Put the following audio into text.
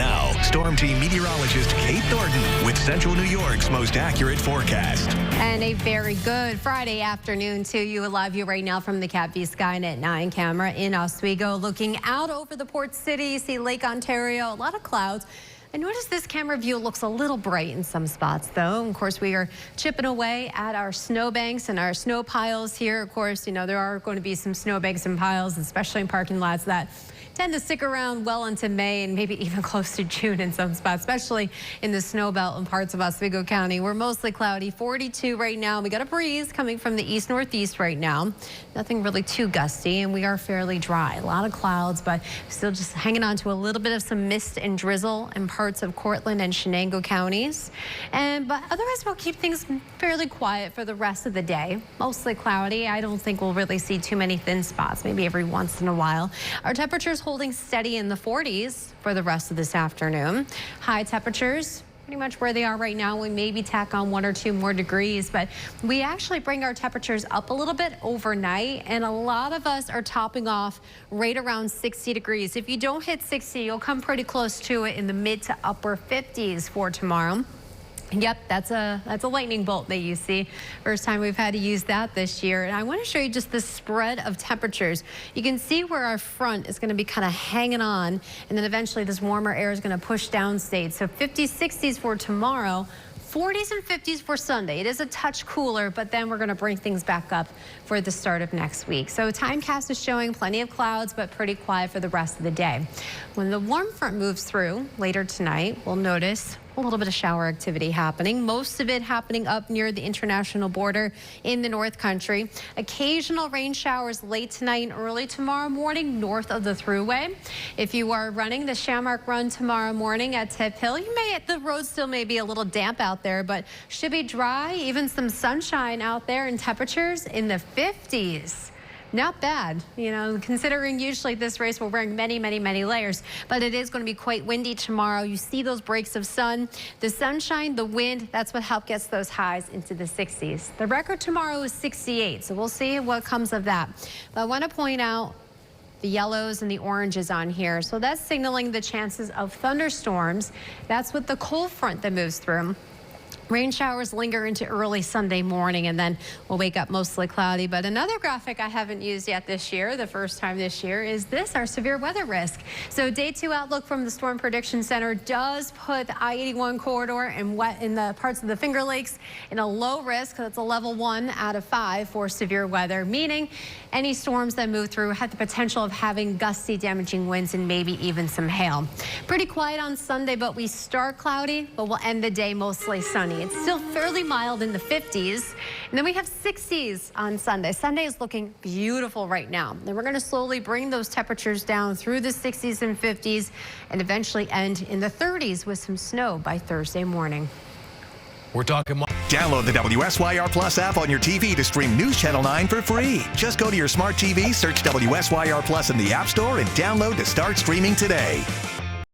Now, Storm Team meteorologist Kate Thornton with Central New York's most accurate forecast. And a very good Friday afternoon to you. Live you right now from the Cat V Skynet 9 camera in Oswego. Looking out over the port city, you see Lake Ontario, a lot of clouds. I notice this camera view looks a little bright in some spots, though. Of course, we are chipping away at our snowbanks and our snow piles here. Of course, you know, there are going to be some snowbanks and piles, especially in parking lots, that tend to stick around well into May and maybe even close to June in some spots, especially in the snow belt and parts of Oswego County. We're mostly cloudy, 42 right now. We got a breeze coming from the east-northeast right now. Nothing really too gusty, and we are fairly dry. A lot of clouds, but still just hanging on to a little bit of some mist and drizzle in parts of Cortland and Shenango counties. But otherwise, we'll keep things fairly quiet for the rest of the day. Mostly cloudy. I don't think we'll really see too many thin spots, maybe every once in a while. Our temperatures holding steady in the 40s for the rest of this afternoon. High temperatures pretty much where they are right now. We maybe tack on 1 or 2 more degrees, but we actually bring our temperatures up a little bit overnight, and a lot of us are topping off right around 60 degrees. If you don't hit 60, you'll come pretty close to it in the mid to upper 50s for tomorrow. Yep, that's a lightning bolt that you see. First time we've had to use that this year. And I want to show you just the spread of temperatures. You can see where our front is going to be kind of hanging on, and then eventually this warmer air is going to push downstate. So 50s, 60s for tomorrow. 40s and 50s for Sunday. It is a touch cooler, but then we're going to bring things back up for the start of next week. So Timecast is showing plenty of clouds, but pretty quiet for the rest of the day. When the warm front moves through later tonight, we'll notice a little bit of shower activity happening. Most of it happening up near the international border in the North Country. Occasional rain showers late tonight and early tomorrow morning north of the Thruway. If you are running the Shamrock Run tomorrow morning at Tip Hill, the road still may be a little damp out there, but should be dry. Even some sunshine out there, and temperatures in the 50s. Not bad, you know, considering usually this race we're wearing many layers, but it is going to be quite windy tomorrow. You see those breaks of sun, the sunshine, the wind, that's what helped gets those highs into the 60s. The record tomorrow is 68, so we'll see what comes of that. But I want to point out the yellows and the oranges on here. So that's signaling the chances of thunderstorms. That's with the cold front that moves through. Rain showers linger into early Sunday morning, and then we'll wake up mostly cloudy. But another graphic I haven't used yet this year, the first time this year, is this, our severe weather risk. So day 2 outlook from the Storm Prediction Center does put the I-81 corridor and in the parts of the Finger Lakes in a low risk. That's a level 1 out of 5 for severe weather, meaning any storms that move through have the potential of having gusty, damaging winds and maybe even some hail. Pretty quiet on Sunday, but we start cloudy, but we'll end the day mostly sunny. It's still fairly mild in the 50s. And then we have 60s on Sunday. Sunday is looking beautiful right now. Then we're going to slowly bring those temperatures down through the 60s and 50s and eventually end in the 30s with some snow by Thursday morning. We're talking. Download the WSYR Plus app on your TV to stream News Channel 9 for free. Just go to your smart TV, search WSYR Plus in the App Store, and download to start streaming today.